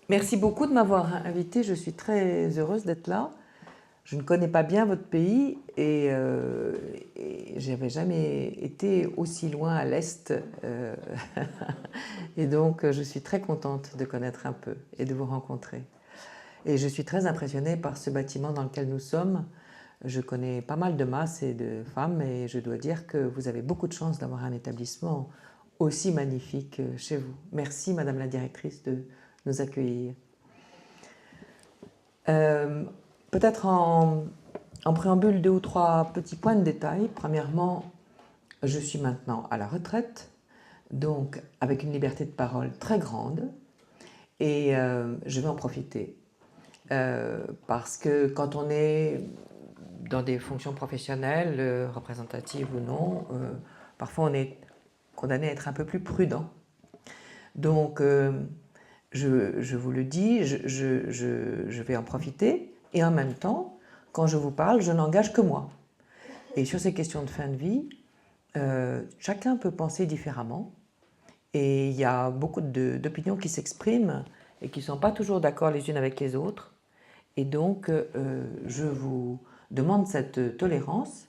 Merci beaucoup de m'avoir invitée, je suis très heureuse d'être là. Je ne connais pas bien votre pays et j'avais jamais été aussi loin à l'est. Et donc je suis très contente de connaître un peu et de vous rencontrer. Et je suis très impressionnée par ce bâtiment dans lequel nous sommes. Je connais pas mal de masses et de femmes et je dois dire que vous avez beaucoup de chance d'avoir un établissement aussi magnifique chez vous. Merci Madame la directrice de nous accueillir. Euh, Peut-être en préambule, deux ou trois petits points de détail. Premièrement, je suis maintenant à la retraite, donc avec une liberté de parole très grande, et je vais en profiter. Parce que quand on est dans des fonctions professionnelles, représentatives ou non, parfois on est condamné à être un peu plus prudent. Donc, je vous le dis, je vais en profiter, et en même temps, quand je vous parle, je n'engage que moi. Et sur ces questions de fin de vie, chacun peut penser différemment, et il y a beaucoup d'opinions qui s'expriment et qui ne sont pas toujours d'accord les unes avec les autres. Et donc, je vous demande cette tolérance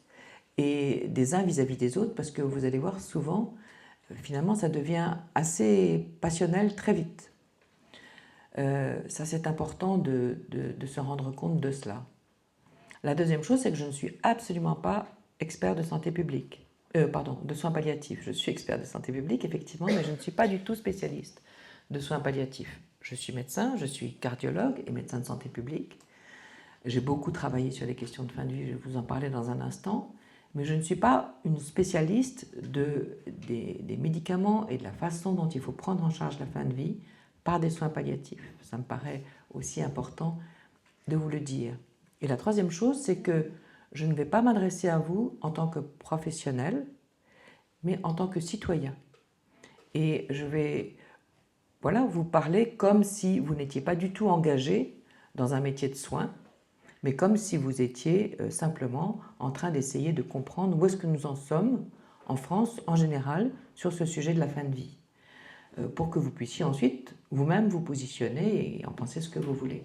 et des uns vis-à-vis des autres, parce que vous allez voir souvent, finalement, ça devient assez passionnel très vite. Ça, c'est important de se rendre compte de cela. La deuxième chose, c'est que je ne suis absolument pas expert de santé publique. Pardon, de soins palliatifs. Je suis expert de santé publique, effectivement, mais je ne suis pas du tout spécialiste de soins palliatifs. Je suis médecin, je suis cardiologue et médecin de santé publique. J'ai beaucoup travaillé sur les questions de fin de vie, je vais vous en parler dans un instant, mais je ne suis pas une spécialiste des médicaments et de la façon dont il faut prendre en charge la fin de vie par des soins palliatifs. Ça me paraît aussi important de vous le dire. Et la troisième chose, c'est que je ne vais pas m'adresser à vous en tant que professionnel, mais en tant que citoyen. Et je vais vous parler comme si vous n'étiez pas du tout engagé dans un métier de soins, mais comme si vous étiez simplement en train d'essayer de comprendre où est-ce que nous en sommes en France en général sur ce sujet de la fin de vie, pour que vous puissiez ensuite vous-même vous positionner et en penser ce que vous voulez.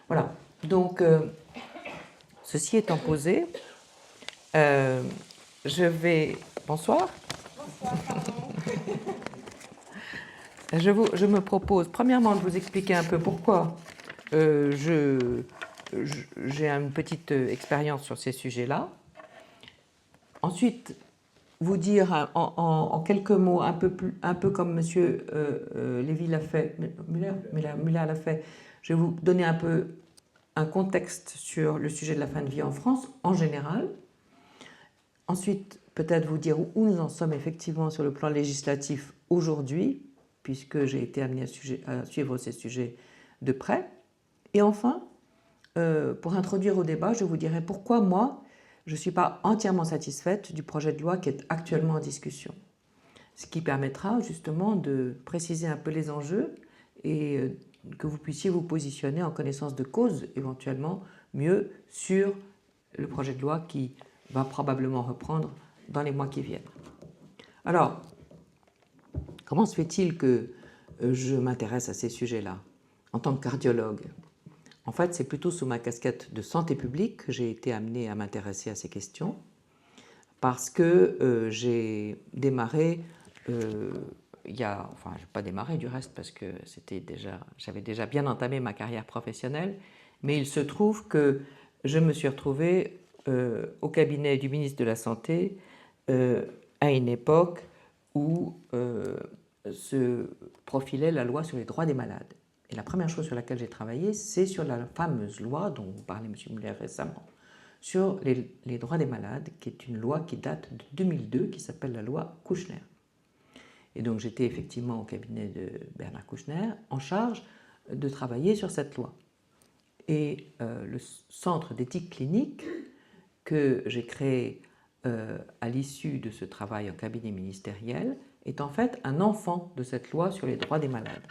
Voilà, donc ceci étant posé, je vais... Bonsoir. Bonsoir, pardon. Je me propose premièrement de vous expliquer un peu pourquoi j'ai une petite expérience sur ces sujets-là. Ensuite, vous dire en quelques mots, un peu comme M. Lévy l'a fait, Müller l'a fait, je vais vous donner un peu un contexte sur le sujet de la fin de vie en France en général. Ensuite, peut-être vous dire où nous en sommes effectivement sur le plan législatif aujourd'hui, puisque j'ai été amenée à suivre ces sujets de près. Et enfin, pour introduire au débat, je vous dirai pourquoi moi, je ne suis pas entièrement satisfaite du projet de loi qui est actuellement en discussion. Ce qui permettra justement de préciser un peu les enjeux et que vous puissiez vous positionner en connaissance de cause, éventuellement mieux, sur le projet de loi qui va probablement reprendre dans les mois qui viennent. Alors, comment se fait-il que je m'intéresse à ces sujets-là en tant que cardiologue? En fait, c'est plutôt sous ma casquette de santé publique que j'ai été amenée à m'intéresser à ces questions, parce que j'ai démarré, je n'ai pas démarré du reste parce que j'avais déjà bien entamé ma carrière professionnelle, mais il se trouve que je me suis retrouvée au cabinet du ministre de la Santé à une époque où se profilait la loi sur les droits des malades. Et la première chose sur laquelle j'ai travaillé, c'est sur la fameuse loi dont parlait M. Müller récemment, sur les droits des malades, qui est une loi qui date de 2002, qui s'appelle la loi Kouchner. Et donc j'étais effectivement au cabinet de Bernard Kouchner, en charge de travailler sur cette loi. Et le centre d'éthique clinique que j'ai créé à l'issue de ce travail en cabinet ministériel est en fait un enfant de cette loi sur les droits des malades.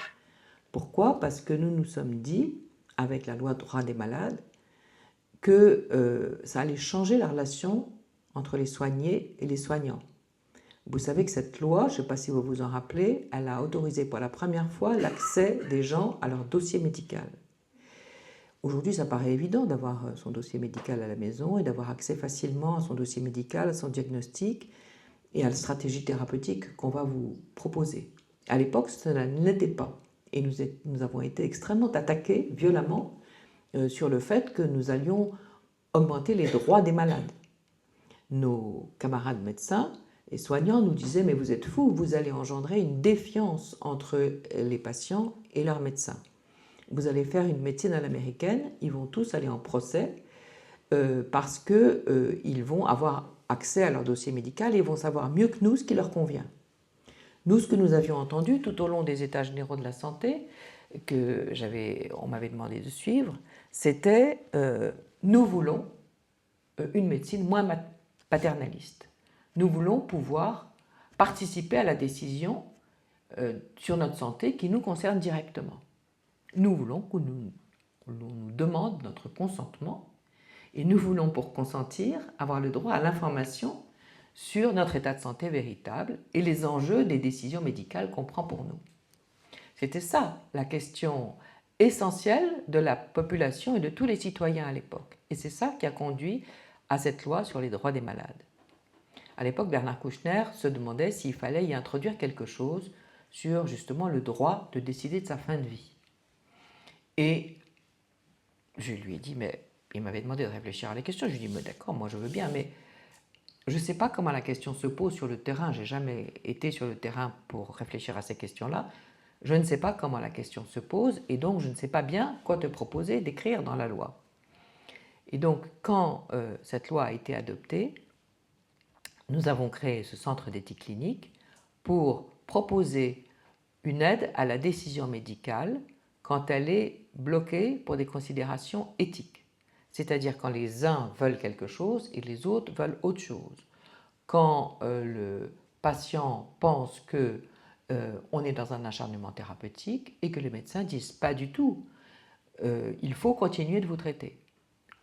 Pourquoi? Parce que nous nous sommes dit, avec la loi droits des malades, que ça allait changer la relation entre les soignés et les soignants. Vous savez que cette loi, je ne sais pas si vous vous en rappelez, elle a autorisé pour la première fois l'accès des gens à leur dossier médical. Aujourd'hui, ça paraît évident d'avoir son dossier médical à la maison et d'avoir accès facilement à son dossier médical, à son diagnostic et à la stratégie thérapeutique qu'on va vous proposer. À l'époque, cela ne l'était pas. Et nous avons été extrêmement attaqués violemment sur le fait que nous allions augmenter les droits des malades. Nos camarades médecins et soignants nous disaient « mais vous êtes fous, vous allez engendrer une défiance entre les patients et leurs médecins. Vous allez faire une médecine à l'américaine, ils vont tous aller en procès parce qu'ils vont avoir accès à leur dossier médical et ils vont savoir mieux que nous ce qui leur convient. » Nous, ce que nous avions entendu tout au long des états généraux de la santé, on m'avait demandé de suivre, c'était nous voulons une médecine moins paternaliste. Nous voulons pouvoir participer à la décision sur notre santé qui nous concerne directement. Nous voulons qu'on nous demande notre consentement et nous voulons, pour consentir, avoir le droit à l'information sur notre état de santé véritable et les enjeux des décisions médicales qu'on prend pour nous. C'était ça la question essentielle de la population et de tous les citoyens à l'époque. Et c'est ça qui a conduit à cette loi sur les droits des malades. À l'époque, Bernard Kouchner se demandait s'il fallait y introduire quelque chose sur justement le droit de décider de sa fin de vie. Et je lui ai dit, mais il m'avait demandé de réfléchir à la question. Je lui ai dit, mais d'accord, moi je veux bien, mais je ne sais pas comment la question se pose sur le terrain. Je n'ai jamais été sur le terrain pour réfléchir à ces questions-là. Je ne sais pas comment la question se pose et donc je ne sais pas bien quoi te proposer d'écrire dans la loi. Et donc, quand cette loi a été adoptée, nous avons créé ce centre d'éthique clinique pour proposer une aide à la décision médicale quand elle est bloquée pour des considérations éthiques. C'est-à-dire quand les uns veulent quelque chose et les autres veulent autre chose. Quand le patient pense qu'on est dans un acharnement thérapeutique et que les médecins disent pas du tout, il faut continuer de vous traiter.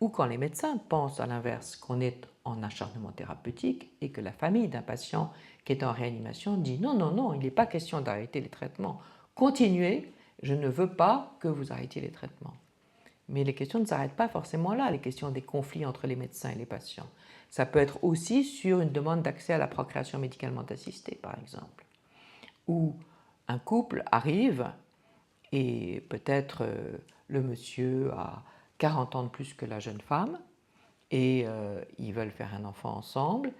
Ou quand les médecins pensent à l'inverse qu'on est en acharnement thérapeutique et que la famille d'un patient qui est en réanimation dit non, non, non, il n'est pas question d'arrêter les traitements. Continuez, je ne veux pas que vous arrêtiez les traitements. Mais les questions ne s'arrêtent pas forcément là, les questions des conflits entre les médecins et les patients. Ça peut être aussi sur une demande d'accès à la procréation médicalement assistée, par exemple, où un couple arrive et peut-être le monsieur a 40 ans de plus que la jeune femme et ils veulent faire un enfant ensemble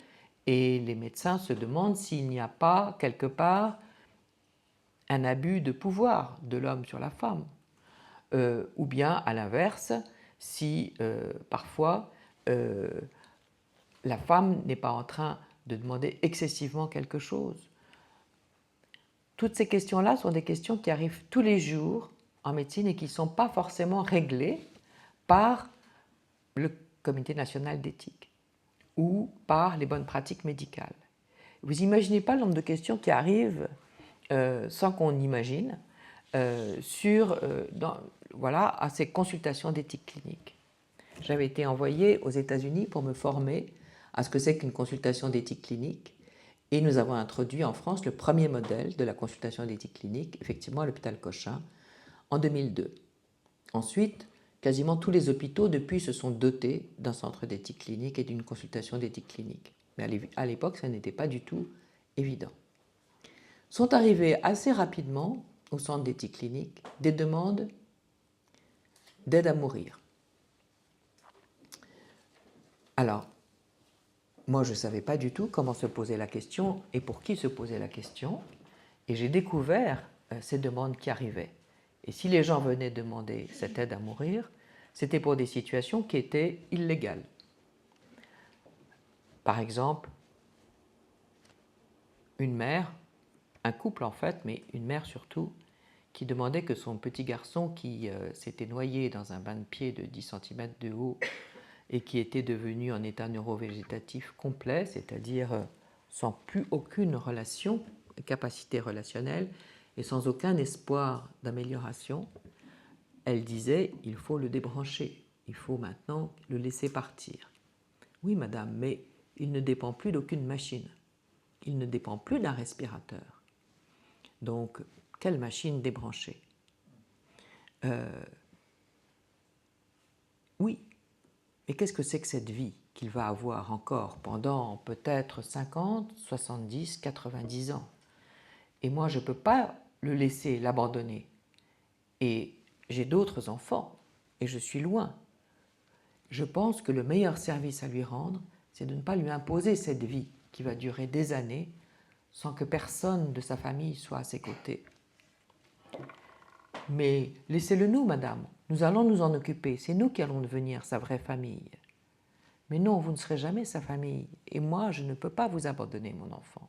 et les médecins se demandent s'il n'y a pas quelque part un abus de pouvoir de l'homme sur la femme ou bien à l'inverse si parfois la femme n'est pas en train de demander excessivement quelque chose. Toutes ces questions-là sont des questions qui arrivent tous les jours en médecine et qui ne sont pas forcément réglées par le Comité national d'éthique ou par les bonnes pratiques médicales. Vous n'imaginez pas le nombre de questions qui arrivent sans qu'on imagine à ces consultations d'éthique clinique. J'avais été envoyée aux États-Unis pour me former à ce que c'est qu'une consultation d'éthique clinique et nous avons introduit en France le premier modèle de la consultation d'éthique clinique, effectivement à l'hôpital Cochin, en 2002. Ensuite, quasiment tous les hôpitaux depuis se sont dotés d'un centre d'éthique clinique et d'une consultation d'éthique clinique. Mais à l'époque, ça n'était pas du tout évident. Sont arrivées assez rapidement au centre d'éthique clinique des demandes d'aide à mourir. Alors, moi, je ne savais pas du tout comment se posait la question et pour qui se posait la question, et j'ai découvert ces demandes qui arrivaient. Et si les gens venaient demander cette aide à mourir, c'était pour des situations qui étaient illégales. Par exemple, une mère, un couple en fait, mais une mère surtout, qui demandait que son petit garçon qui s'était noyé dans un bain de pied de 10 cm de haut et qui était devenu en état neurovégétatif complet, c'est-à-dire sans plus aucune relation, capacité relationnelle et sans aucun espoir d'amélioration, elle disait « il faut le débrancher, il faut maintenant le laisser partir ». Oui, madame, mais il ne dépend plus d'aucune machine. il ne dépend plus d'un respirateur. Donc, quelle machine débrancher? Oui, mais qu'est-ce que c'est que cette vie qu'il va avoir encore pendant peut-être 50, 70, 90 ans? Et moi, je ne peux pas le laisser, l'abandonner. Et j'ai d'autres enfants, et je suis loin. Je pense que le meilleur service à lui rendre, c'est de ne pas lui imposer cette vie qui va durer des années sans que personne de sa famille soit à ses côtés. Mais laissez-le nous, madame, nous allons nous en occuper, c'est nous qui allons devenir sa vraie famille. Mais non, vous ne serez jamais sa famille, et moi, je ne peux pas vous abandonner, mon enfant.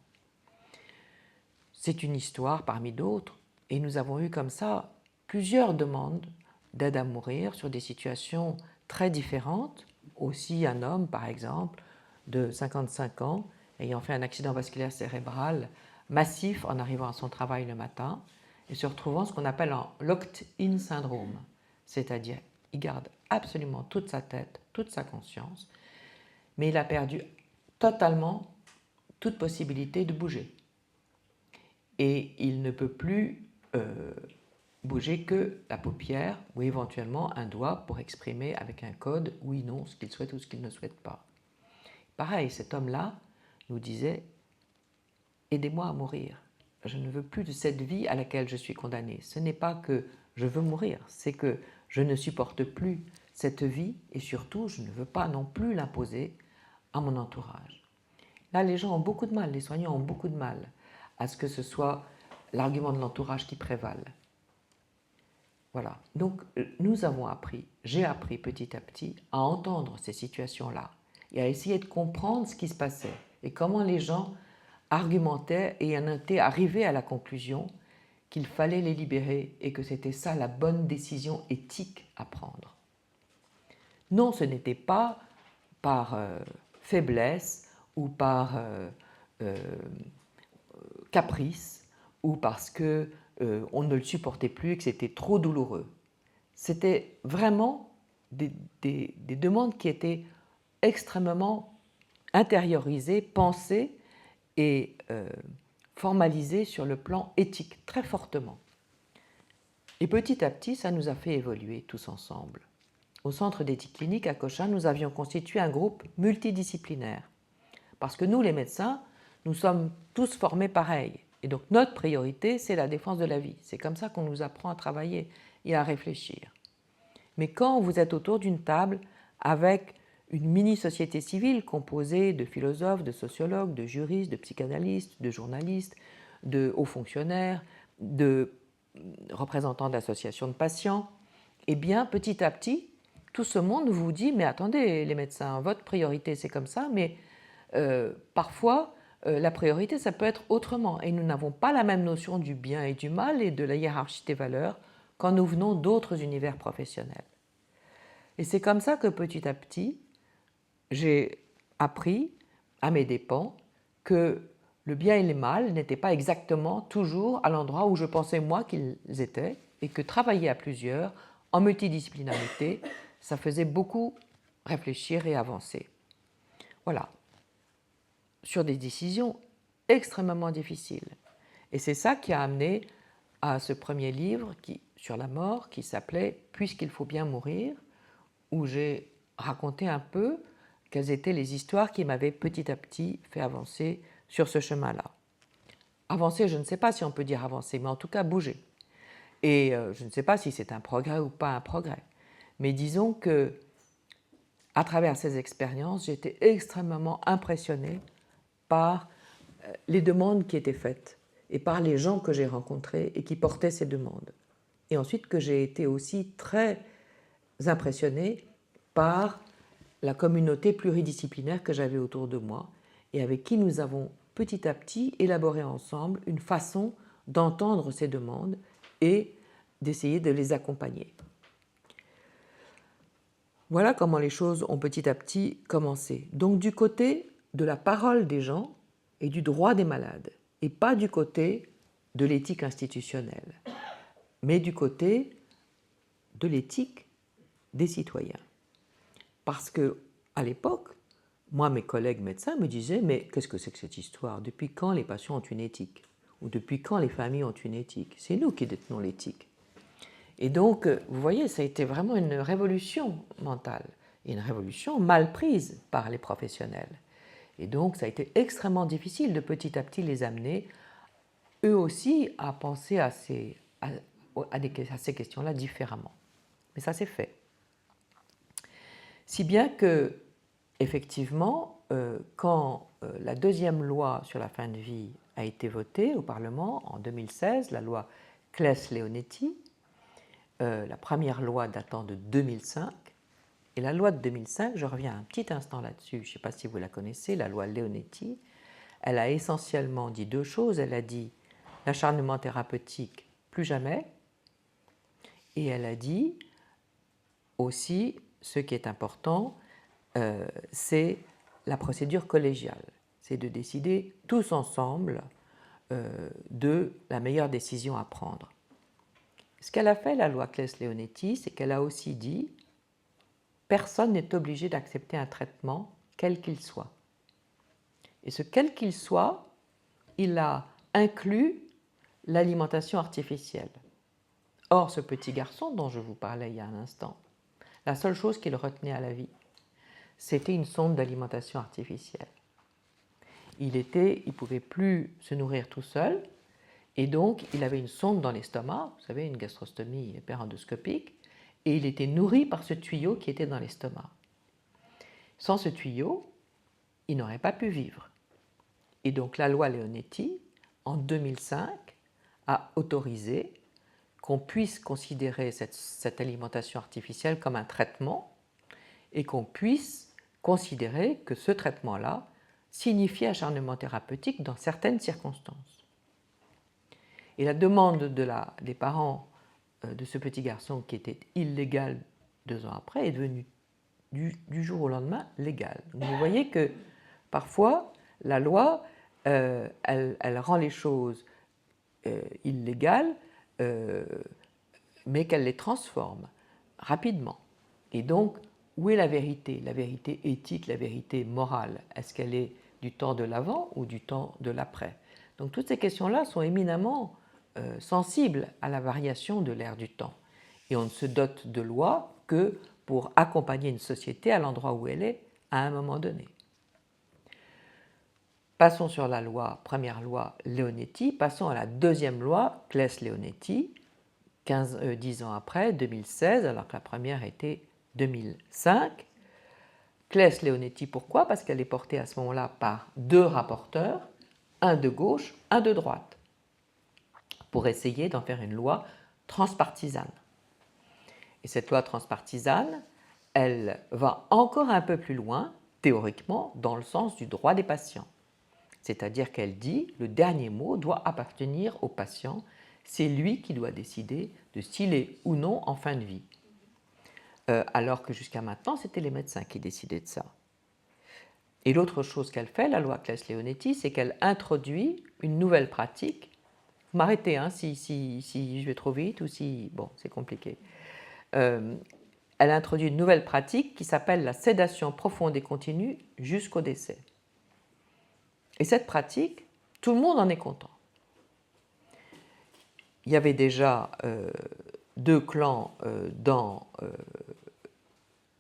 C'est une histoire parmi d'autres, et nous avons eu comme ça plusieurs demandes d'aide à mourir sur des situations très différentes. Aussi un homme, par exemple, de 55 ans, ayant fait un accident vasculaire cérébral massif en arrivant à son travail le matin, et se retrouvant ce qu'on appelle un locked-in syndrome, c'est-à-dire il garde absolument toute sa tête, toute sa conscience, mais il a perdu totalement toute possibilité de bouger. Et il ne peut plus bouger que la paupière ou éventuellement un doigt pour exprimer avec un code oui, non, ce qu'il souhaite ou ce qu'il ne souhaite pas. Pareil, cet homme-là nous disait « Aidez-moi à mourir. Je ne veux plus de cette vie à laquelle je suis condamné. Ce n'est pas que je veux mourir, c'est que je ne supporte plus cette vie et surtout, je ne veux pas non plus l'imposer à mon entourage. » Là, les gens ont beaucoup de mal, les soignants ont beaucoup de mal à ce que ce soit l'argument de l'entourage qui prévale. Voilà. Donc, nous avons appris, j'ai appris petit à petit à entendre ces situations-là et à essayer de comprendre ce qui se passait et comment les gens argumentaient et en étaient arrivés à la conclusion qu'il fallait les libérer et que c'était ça la bonne décision éthique à prendre. Non, ce n'était pas par faiblesse ou par caprice ou parce que on ne le supportait plus et que c'était trop douloureux. C'était vraiment des demandes qui étaient extrêmement intériorisées, pensées et formalisées sur le plan éthique, très fortement. Et petit à petit, ça nous a fait évoluer tous ensemble. Au Centre d'éthique clinique à Cochin, nous avions constitué un groupe multidisciplinaire. Parce que nous, les médecins, nous sommes tous formés pareil. Et donc notre priorité, c'est la défense de la vie. C'est comme ça qu'on nous apprend à travailler et à réfléchir. Mais quand vous êtes autour d'une table avec une mini-société civile composée de philosophes, de sociologues, de juristes, de psychanalystes, de journalistes, de hauts fonctionnaires, de représentants d'associations de patients, eh bien, petit à petit, tout ce monde vous dit « Mais attendez, les médecins, votre priorité, c'est comme ça, mais parfois, la priorité, ça peut être autrement. Et nous n'avons pas la même notion du bien et du mal et de la hiérarchie des valeurs quand nous venons d'autres univers professionnels. » Et c'est comme ça que petit à petit, j'ai appris à mes dépens que le bien et le mal n'étaient pas exactement toujours à l'endroit où je pensais moi qu'ils étaient et que travailler à plusieurs, en multidisciplinarité, ça faisait beaucoup réfléchir et avancer. Voilà. Sur des décisions extrêmement difficiles. Et c'est ça qui a amené à ce premier livre sur la mort qui s'appelait « Puisqu'il faut bien mourir », où j'ai raconté un peu quelles étaient les histoires qui m'avaient petit à petit fait avancer sur ce chemin-là. Avancer, je ne sais pas si on peut dire avancer, mais en tout cas bouger. Et je ne sais pas si c'est un progrès ou pas un progrès. Mais disons que, à travers ces expériences, j'ai été extrêmement impressionnée par les demandes qui étaient faites et par les gens que j'ai rencontrés et qui portaient ces demandes. Et ensuite que j'ai été aussi très impressionnée par la communauté pluridisciplinaire que j'avais autour de moi et avec qui nous avons petit à petit élaboré ensemble une façon d'entendre ces demandes et d'essayer de les accompagner. Voilà comment les choses ont petit à petit commencé. Donc du côté de la parole des gens et du droit des malades, et pas du côté de l'éthique institutionnelle, mais du côté de l'éthique des citoyens. Parce qu'à l'époque, moi, mes collègues médecins me disaient, mais qu'est-ce que c'est que cette histoire? Depuis quand les patients ont une éthique? Ou depuis quand les familles ont une éthique? C'est nous qui détenons l'éthique. Et donc, vous voyez, ça a été vraiment une révolution mentale, et une révolution mal prise par les professionnels. Et donc, ça a été extrêmement difficile de petit à petit les amener, eux aussi, à penser à ces questions-là différemment. Mais ça s'est fait. Si bien que, effectivement, quand la deuxième loi sur la fin de vie a été votée au Parlement en 2016, la loi Claes-Leonetti, la première loi datant de 2005, et la loi de 2005, je reviens un petit instant là-dessus, je ne sais pas si vous la connaissez, la loi Leonetti, elle a essentiellement dit deux choses. Elle a dit l'acharnement thérapeutique, plus jamais, et elle a dit aussi, ce qui est important, c'est la procédure collégiale, c'est de décider tous ensemble de la meilleure décision à prendre. Ce qu'elle a fait, la loi Claes-Leonetti, c'est qu'elle a aussi dit personne n'est obligé d'accepter un traitement, quel qu'il soit. Et ce quel qu'il soit, il a inclus l'alimentation artificielle. Or, ce petit garçon dont je vous parlais il y a un instant, la seule chose qu'il retenait à la vie, c'était une sonde d'alimentation artificielle. Il ne pouvait plus se nourrir tout seul, et donc il avait une sonde dans l'estomac, vous savez, une gastrostomie périendoscopique, et il était nourri par ce tuyau qui était dans l'estomac. Sans ce tuyau, il n'aurait pas pu vivre. Et donc la loi Leonetti, en 2005, a autorisé qu'on puisse considérer cette alimentation artificielle comme un traitement et qu'on puisse considérer que ce traitement-là signifie acharnement thérapeutique dans certaines circonstances. Et la demande des parents de ce petit garçon qui était illégal 2 ans après est devenue du jour au lendemain légale. Donc vous voyez que parfois la loi, elle rend les choses illégales, mais qu'elle les transforme rapidement. Et donc, où est la vérité? La vérité éthique, la vérité morale, est-ce qu'elle est du temps de l'avant ou du temps de l'après? Donc toutes ces questions-là sont éminemment sensibles à la variation de l'ère du temps. Et on ne se dote de lois que pour accompagner une société à l'endroit où elle est à un moment donné. Passons sur la première loi Leonetti, passons à la deuxième loi Claes-Leonetti, 10 ans après, 2016, alors que la première était 2005. Claes-Leonetti, pourquoi? Parce qu'elle est portée à ce moment-là par 2 rapporteurs, un de gauche, un de droite, pour essayer d'en faire une loi transpartisane. Et cette loi transpartisane, elle va encore un peu plus loin, théoriquement, dans le sens du droit des patients. C'est-à-dire qu'elle dit le dernier mot doit appartenir au patient, c'est lui qui doit décider de s'il est ou non en fin de vie. Alors que jusqu'à maintenant, c'était les médecins qui décidaient de ça. Et l'autre chose qu'elle fait, la loi Claes-Leonetti, c'est qu'elle introduit une nouvelle pratique. Vous m'arrêtez hein, si je vais trop vite ou si... Bon, c'est compliqué. Elle introduit une nouvelle pratique qui s'appelle la sédation profonde et continue jusqu'au décès. Et cette pratique, tout le monde en est content. Il y avait déjà 2 clans dans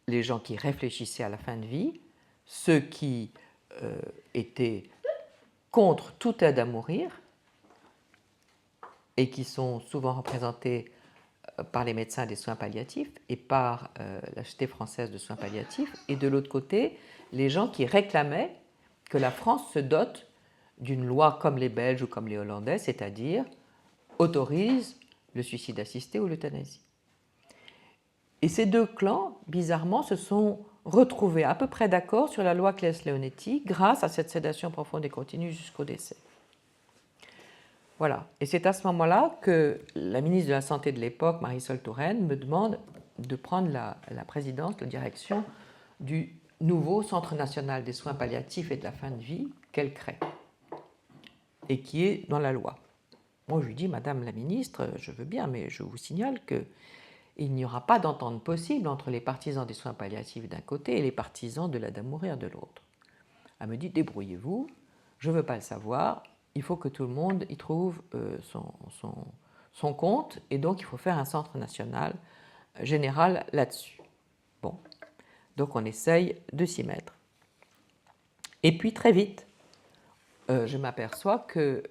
les gens qui réfléchissaient à la fin de vie, ceux qui étaient contre toute aide à mourir et qui sont souvent représentés par les médecins des soins palliatifs et par la Société française de soins palliatifs, et de l'autre côté, les gens qui réclamaient que la France se dote d'une loi comme les Belges ou comme les Hollandais, c'est-à-dire autorise le suicide assisté ou l'euthanasie. Et ces 2 clans, bizarrement, se sont retrouvés à peu près d'accord sur la loi Claes-Leonetti grâce à cette sédation profonde et continue jusqu'au décès. Voilà. Et c'est à ce moment-là que la ministre de la Santé de l'époque, Marisol Touraine, me demande de prendre la présidence, la direction du nouveau Centre national des soins palliatifs et de la fin de vie qu'elle crée et qui est dans la loi. Moi, je lui dis, Madame la ministre, je veux bien, mais je vous signale qu'il n'y aura pas d'entente possible entre les partisans des soins palliatifs d'un côté et les partisans de l'aide à mourir de l'autre. Elle me dit, débrouillez-vous, je ne veux pas le savoir, il faut que tout le monde y trouve son compte, et donc il faut faire un centre national général là-dessus. Bon, donc on essaye de s'y mettre. Et puis très vite, je m'aperçois que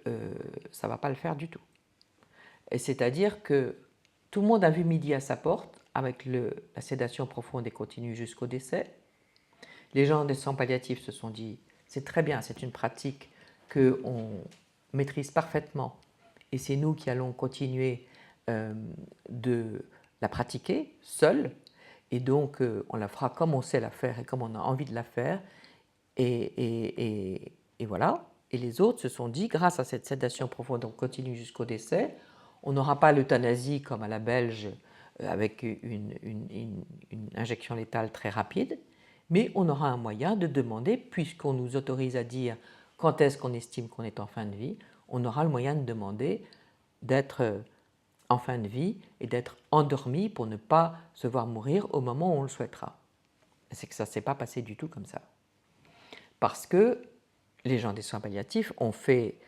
ça ne va pas le faire du tout. Et c'est-à-dire que tout le monde a vu midi à sa porte, avec la sédation profonde et continue jusqu'au décès. Les gens des soins palliatifs se sont dit, c'est très bien, c'est une pratique qu'on maîtrise parfaitement, et c'est nous qui allons continuer de la pratiquer seuls, et donc on la fera comme on sait la faire et comme on a envie de la faire, et voilà. Et les autres se sont dit, grâce à cette sédation profonde on continue jusqu'au décès, on n'aura pas l'euthanasie comme à la Belge avec une injection létale très rapide, mais on aura un moyen de demander, puisqu'on nous autorise à dire quand est-ce qu'on estime qu'on est en fin de vie, on aura le moyen de demander d'être en fin de vie et d'être endormi pour ne pas se voir mourir au moment où on le souhaitera. C'est que ça ne s'est pas passé du tout comme ça. Parce que les gens des soins palliatifs ont fait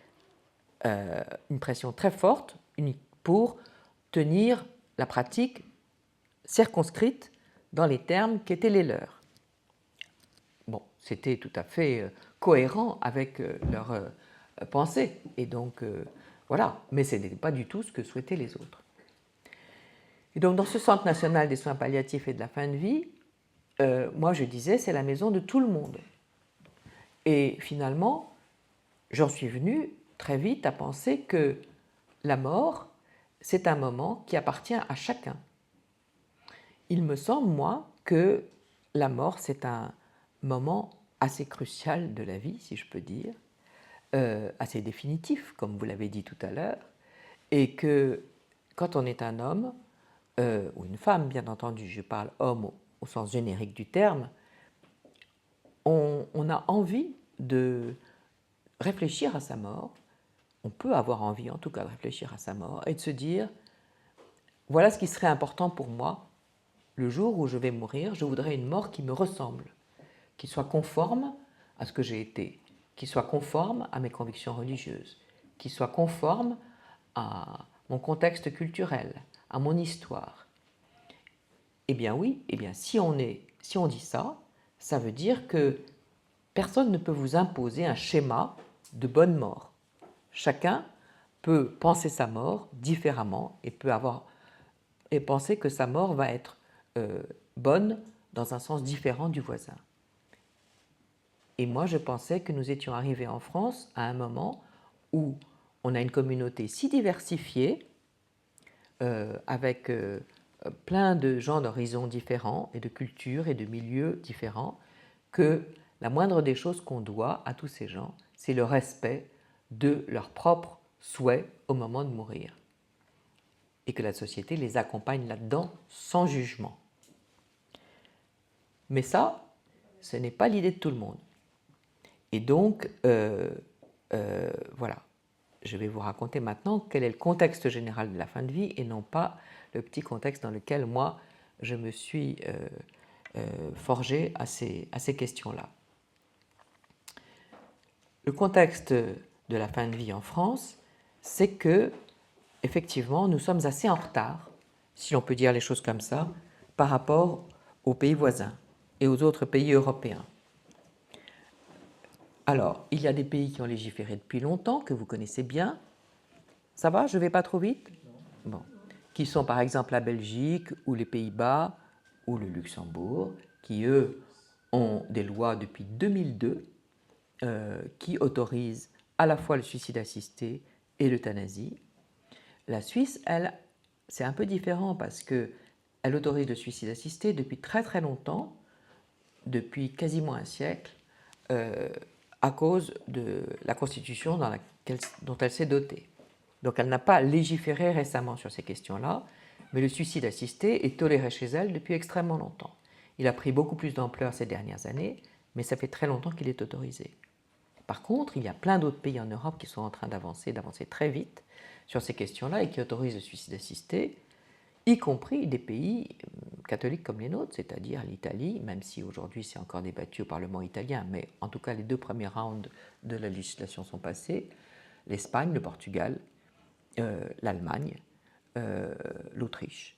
une pression très forte pour tenir la pratique circonscrite dans les termes qui étaient les leurs. Bon, c'était tout à fait cohérent avec leur pensée, et donc voilà, mais ce n'était pas du tout ce que souhaitaient les autres. Et donc dans ce Centre national des soins palliatifs et de la fin de vie, moi je disais c'est la maison de tout le monde. Et finalement, j'en suis venue très vite à penser que la mort, c'est un moment qui appartient à chacun. Il me semble, moi, que la mort, c'est un moment assez crucial de la vie, si je peux dire, assez définitif, comme vous l'avez dit tout à l'heure, et que quand on est un homme, ou une femme, bien entendu, je parle homme au sens générique du terme, on a envie de réfléchir à sa mort, on peut avoir envie en tout cas de réfléchir à sa mort et de se dire, voilà ce qui serait important pour moi, le jour où je vais mourir, je voudrais une mort qui me ressemble, qui soit conforme à ce que j'ai été, qui soit conforme à mes convictions religieuses, qui soit conforme à mon contexte culturel, à mon histoire. Eh bien oui, eh bien si on dit ça, ça veut dire que personne ne peut vous imposer un schéma de bonne mort. Chacun peut penser sa mort différemment et peut penser que sa mort va être bonne dans un sens différent du voisin. Et moi, je pensais que nous étions arrivés en France à un moment où on a une communauté si diversifiée, avec plein de gens d'horizons différents et de cultures et de milieux différents, que la moindre des choses qu'on doit à tous ces gens, c'est le respect de leurs propres souhaits au moment de mourir. Et que la société les accompagne là-dedans sans jugement. Mais ça, ce n'est pas l'idée de tout le monde. Et donc, voilà, je vais vous raconter maintenant quel est le contexte général de la fin de vie et non pas le petit contexte dans lequel moi, je me suis forgé à ces questions-là. Le contexte de la fin de vie en France, c'est que, effectivement, nous sommes assez en retard, si l'on peut dire les choses comme ça, par rapport aux pays voisins et aux autres pays européens. Alors, il y a des pays qui ont légiféré depuis longtemps, que vous connaissez bien. Ça va, je ne vais pas trop vite? Bon. Qui sont par exemple la Belgique ou les Pays-Bas ou le Luxembourg, qui eux ont des lois depuis 2002 qui autorisent à la fois le suicide assisté et l'euthanasie. La Suisse, elle, c'est un peu différent parce qu'elle autorise le suicide assisté depuis très très longtemps, depuis quasiment un siècle, à cause de la Constitution dont elle s'est dotée. Donc elle n'a pas légiféré récemment sur ces questions-là, mais le suicide assisté est toléré chez elle depuis extrêmement longtemps. Il a pris beaucoup plus d'ampleur ces dernières années, mais ça fait très longtemps qu'il est autorisé. Par contre, il y a plein d'autres pays en Europe qui sont en train d'avancer très vite sur ces questions-là et qui autorisent le suicide assisté. y compris des pays catholiques comme les nôtres, c'est-à-dire l'Italie, même si aujourd'hui c'est encore débattu au Parlement italien, mais en tout cas les 2 premiers rounds de la législation sont passés, l'Espagne, le Portugal, l'Allemagne, l'Autriche.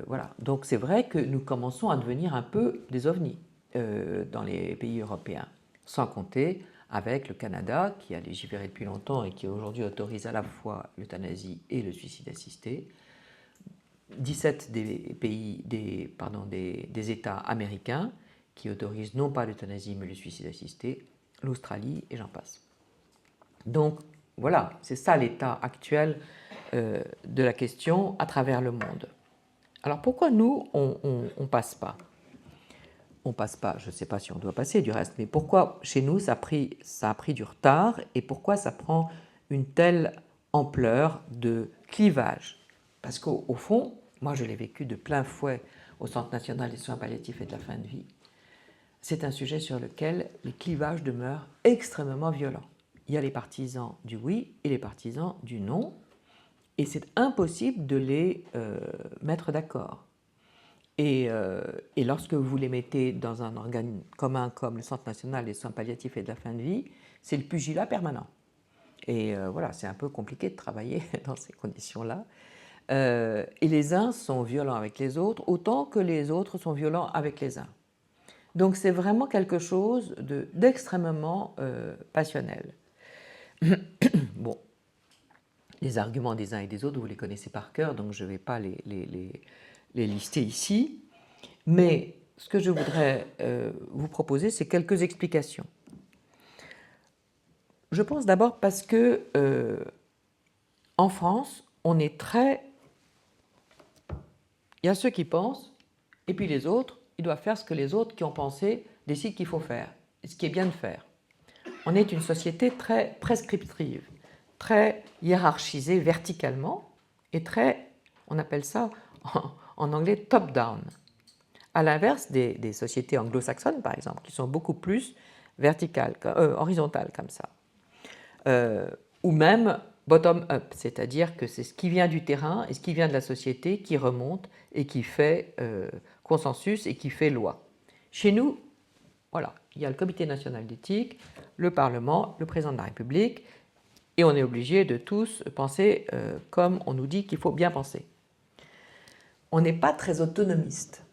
Voilà. Donc c'est vrai que nous commençons à devenir un peu des ovnis dans les pays européens, sans compter avec le Canada qui a légiféré depuis longtemps et qui aujourd'hui autorise à la fois l'euthanasie et le suicide assisté, 17 des États américains qui autorisent non pas l'euthanasie mais le suicide assisté, l'Australie et j'en passe. Donc voilà, c'est ça l'état actuel de la question à travers le monde. Alors pourquoi nous, on passe pas? On passe pas, je ne sais pas si on doit passer du reste, mais pourquoi chez nous ça a pris du retard et pourquoi ça prend une telle ampleur de clivage? Parce qu'au fond, moi je l'ai vécu de plein fouet au Centre national des soins palliatifs et de la fin de vie, c'est un sujet sur lequel les clivages demeurent extrêmement violents. Il y a les partisans du oui et les partisans du non, et c'est impossible de les mettre d'accord. Et lorsque vous les mettez dans un organe commun comme le Centre national des soins palliatifs et de la fin de vie, c'est le pugilat permanent. Et voilà, c'est un peu compliqué de travailler dans ces conditions-là. Et les uns sont violents avec les autres, autant que les autres sont violents avec les uns. Donc c'est vraiment quelque chose d'extrêmement passionnel. Bon, les arguments des uns et des autres, vous les connaissez par cœur, donc je ne vais pas les lister ici. Mais ce que je voudrais vous proposer, c'est quelques explications. Je pense d'abord parce que en France, on est très... Il y a ceux qui pensent, et puis les autres, ils doivent faire ce que les autres qui ont pensé décident qu'il faut faire, et ce qui est bien de faire. On est une société très prescriptive, très hiérarchisée verticalement, et très, on appelle ça en anglais top-down. À l'inverse des sociétés anglo-saxonnes, par exemple, qui sont beaucoup plus verticales, horizontales comme ça. Ou même bottom-up, c'est-à-dire que c'est ce qui vient du terrain et ce qui vient de la société qui remonte et qui fait consensus et qui fait loi. Chez nous, voilà, il y a le Comité national d'éthique, le Parlement, le Président de la République, et on est obligé de tous penser comme on nous dit qu'il faut bien penser. On n'est pas très autonomiste.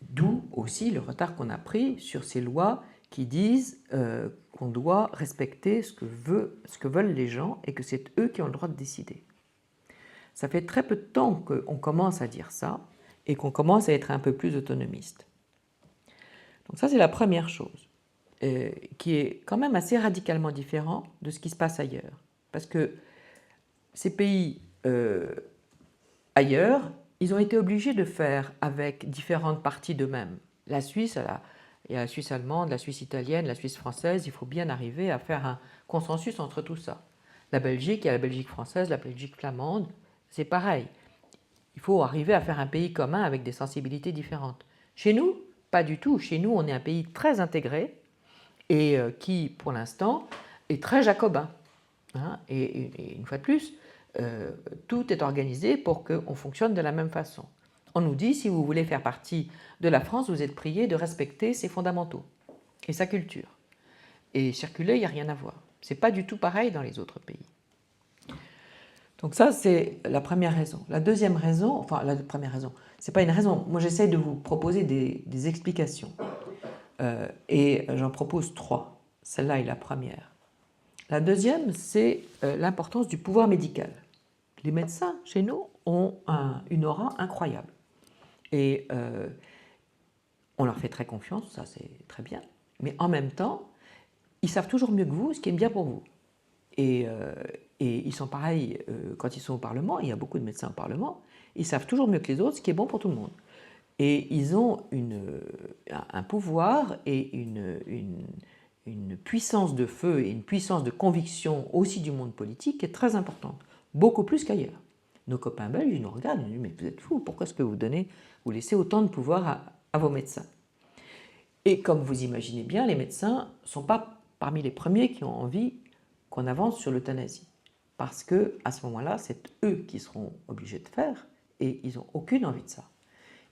D'où aussi le retard qu'on a pris sur ces lois qui disent qu'on doit respecter ce que veulent les gens et que c'est eux qui ont le droit de décider. Ça fait très peu de temps qu'on commence à dire ça et qu'on commence à être un peu plus autonomiste. Donc ça, c'est la première chose, qui est quand même assez radicalement différent de ce qui se passe ailleurs. Parce que ces pays ailleurs, ils ont été obligés de faire avec différentes parties d'eux-mêmes. La Suisse, il y a la Suisse allemande, la Suisse italienne, la Suisse française, il faut bien arriver à faire un consensus entre tout ça. La Belgique, il y a la Belgique française, la Belgique flamande, c'est pareil. Il faut arriver à faire un pays commun avec des sensibilités différentes. Chez nous, pas du tout. Chez nous, on est un pays très intégré et qui, pour l'instant, est très jacobin. Hein, et une fois de plus, tout est organisé pour qu'on fonctionne de la même façon. On nous dit, si vous voulez faire partie de la France, vous êtes prié de respecter ses fondamentaux et sa culture. Et circuler, il n'y a rien à voir. Ce n'est pas du tout pareil dans les autres pays. Donc ça, c'est la première raison. La deuxième raison, enfin la première raison, ce n'est pas une raison. Moi, j'essaie de vous proposer des explications. Et j'en propose 3. Celle-là est la première. La deuxième, c'est l'importance du pouvoir médical. Les médecins, chez nous, ont une aura incroyable. Et on leur fait très confiance, ça c'est très bien. Mais en même temps, ils savent toujours mieux que vous ce qui est bien pour vous. Et ils sont pareils quand ils sont au Parlement, il y a beaucoup de médecins au Parlement, ils savent toujours mieux que les autres ce qui est bon pour tout le monde. Et ils ont un pouvoir et une puissance de feu et une puissance de conviction aussi du monde politique qui est très importante, beaucoup plus qu'ailleurs. Nos copains belges, ils nous regardent, ils nous disent « mais vous êtes fous, pourquoi est-ce que vous laissez autant de pouvoir à vos médecins ?» Et comme vous imaginez bien, les médecins ne sont pas parmi les premiers qui ont envie qu'on avance sur l'euthanasie. Parce qu'à ce moment-là, c'est eux qui seront obligés de faire et ils n'ont aucune envie de ça.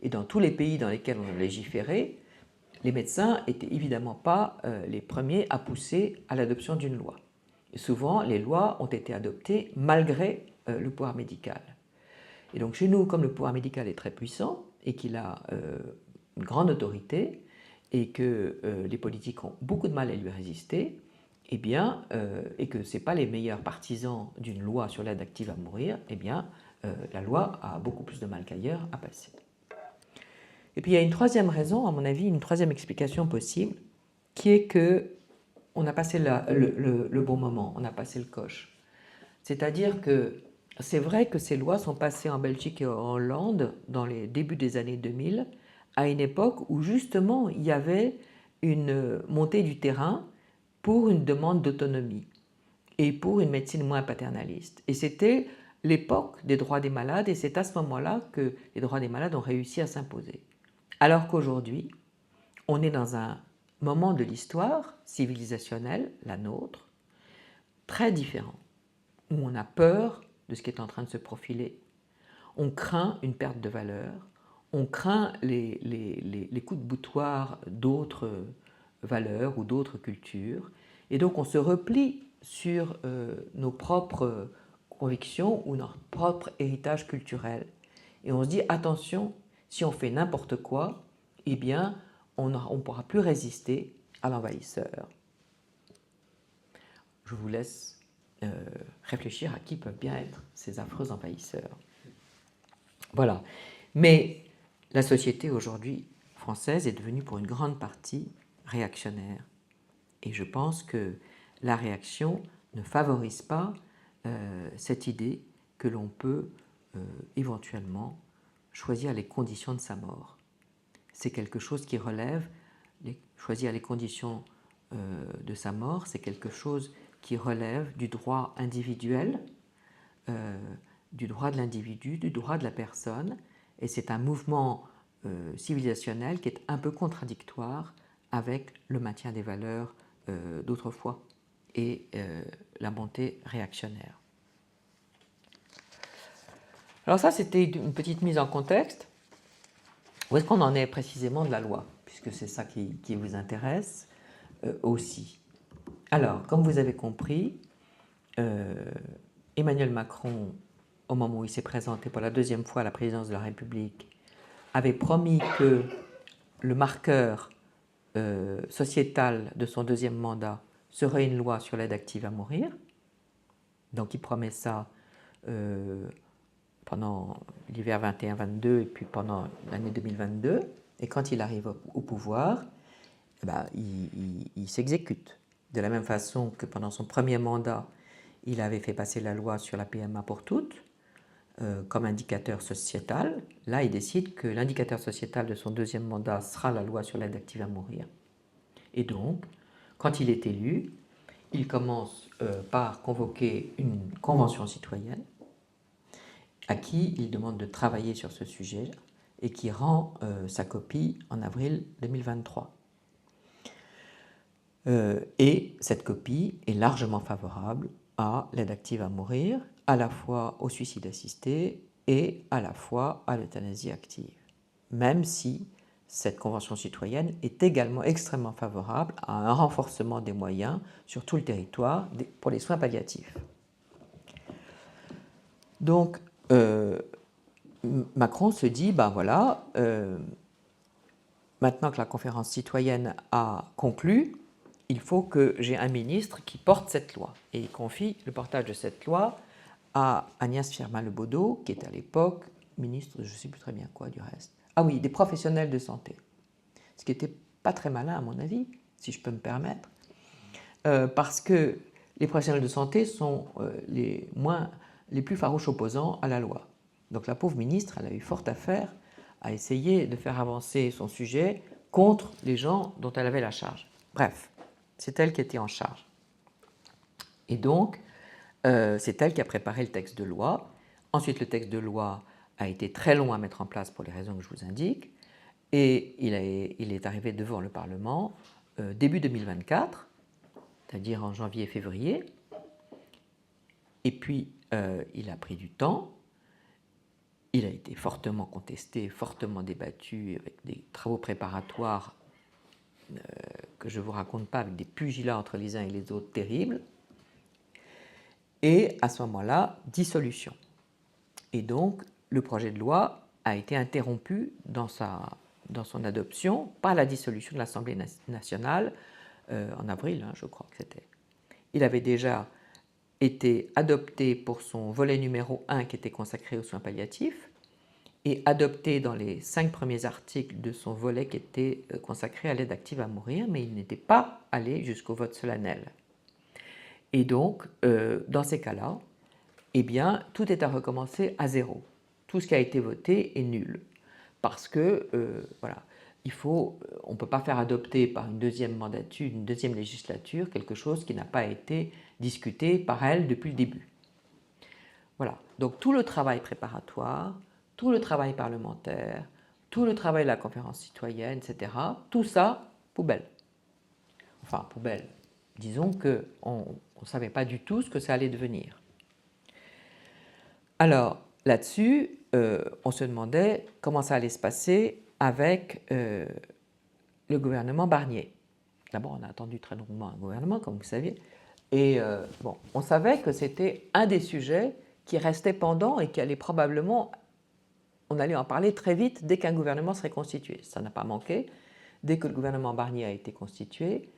Et dans tous les pays dans lesquels on a légiféré, les médecins n'étaient évidemment pas les premiers à pousser à l'adoption d'une loi. Et souvent, les lois ont été adoptées malgré le pouvoir médical. Et donc chez nous, comme le pouvoir médical est très puissant et qu'il a une grande autorité et que les politiques ont beaucoup de mal à lui résister, eh bien, et que ce n'est pas les meilleurs partisans d'une loi sur l'aide active à mourir, eh bien, la loi a beaucoup plus de mal qu'ailleurs à passer. Et puis il y a une troisième raison, à mon avis, une troisième explication possible, qui est que on a passé le bon moment, on a passé le coche. C'est-à-dire que c'est vrai que ces lois sont passées en Belgique et en Hollande dans les débuts des années 2000, à une époque où justement il y avait une montée du terrain pour une demande d'autonomie et pour une médecine moins paternaliste. Et c'était l'époque des droits des malades, et c'est à ce moment-là que les droits des malades ont réussi à s'imposer. Alors qu'aujourd'hui, on est dans un moment de l'histoire civilisationnelle, la nôtre, très différent, où on a peur de ce qui est en train de se profiler. On craint une perte de valeur, on craint les coups de boutoir d'autres valeurs ou d'autres cultures, et donc on se replie sur nos propres convictions ou notre propre héritage culturel. Et on se dit, attention, si on fait n'importe quoi, eh bien, on ne pourra plus résister à l'envahisseur. Je vous laisse réfléchir à qui peuvent bien être ces affreux envahisseurs. Voilà. Mais la société aujourd'hui française est devenue pour une grande partie réactionnaire. Et je pense que la réaction ne favorise pas cette idée que l'on peut éventuellement choisir les conditions de sa mort. C'est quelque chose qui relève, choisir les conditions de sa mort, c'est quelque chose qui relève du droit individuel, du droit de l'individu, du droit de la personne, et c'est un mouvement civilisationnel qui est un peu contradictoire avec le maintien des valeurs d'autrefois et la montée réactionnaire. Alors ça, c'était une petite mise en contexte. Où est-ce qu'on en est précisément de la loi, puisque c'est ça qui vous intéresse aussi. Alors, comme vous avez compris, Emmanuel Macron, au moment où il s'est présenté pour la deuxième fois à la présidence de la République, avait promis que le marqueur sociétal de son deuxième mandat serait une loi sur l'aide active à mourir. Donc il promet ça pendant l'hiver 21-22 et puis pendant l'année 2022. Et quand il arrive au pouvoir, eh ben, il s'exécute. De la même façon que pendant son premier mandat, il avait fait passer la loi sur la PMA pour toutes comme indicateur sociétal. Là, il décide que l'indicateur sociétal de son deuxième mandat sera la loi sur l'aide active à mourir. Et donc, quand il est élu, il commence par convoquer une convention citoyenne à qui il demande de travailler sur ce sujet et qui rend sa copie en avril 2023. Et cette copie est largement favorable à l'aide active à mourir, à la fois au suicide assisté et à la fois à l'euthanasie active, même si cette convention citoyenne est également extrêmement favorable à un renforcement des moyens sur tout le territoire pour les soins palliatifs. Donc, Macron se dit, ben voilà, maintenant que la conférence citoyenne a conclu, il faut que j'ai un ministre qui porte cette loi. Et il confie le portage de cette loi à Agnès Firmin-Lebaudot, qui est à l'époque ministre, je ne sais plus très bien quoi du reste. Ah oui, des professionnels de santé. Ce qui n'était pas très malin à mon avis, si je peux me permettre, parce que les professionnels de santé sont les plus farouches opposants à la loi. Donc la pauvre ministre, elle a eu fort à faire à essayer de faire avancer son sujet contre les gens dont elle avait la charge. Bref, c'est elle qui était en charge. Et donc, c'est elle qui a préparé le texte de loi. Ensuite, le texte de loi a été très long à mettre en place pour les raisons que je vous indique. Et il est arrivé devant le Parlement début 2024, c'est-à-dire en janvier-février. Et puis, il a pris du temps. il a été fortement contesté, fortement débattu, avec des travaux préparatoires que je ne vous raconte pas, avec des pugilats entre les uns et les autres terribles. Et à ce moment-là, dissolution. Et donc, le projet de loi a été interrompu dans son adoption par la dissolution de l'Assemblée nationale en avril, je crois que c'était. Il avait déjà été adopté pour son volet numéro 1 qui était consacré aux soins palliatifs et adopté dans les 5 premiers articles de son volet qui était consacré à l'aide active à mourir, mais il n'était pas allé jusqu'au vote solennel. Et donc, dans ces cas-là, eh bien, tout est à recommencer à zéro. Tout ce qui a été voté est nul. Parce que, voilà, on ne peut pas faire adopter par une deuxième mandature, une deuxième législature, quelque chose qui n'a pas été discuté par elle depuis le début. Voilà. Donc, tout le travail préparatoire, tout le travail parlementaire, tout le travail de la conférence citoyenne, etc., tout ça, poubelle. Enfin, poubelle. Disons qu'on ne savait pas du tout ce que ça allait devenir. Alors, là-dessus, on se demandait comment ça allait se passer avec le gouvernement Barnier. D'abord, on a attendu très longuement un gouvernement, comme vous saviez, et bon, on savait que c'était un des sujets qui restait pendant et qui allait probablement, on allait en parler très vite dès qu'un gouvernement serait constitué. Ça n'a pas manqué. Dès que le gouvernement Barnier a été constitué,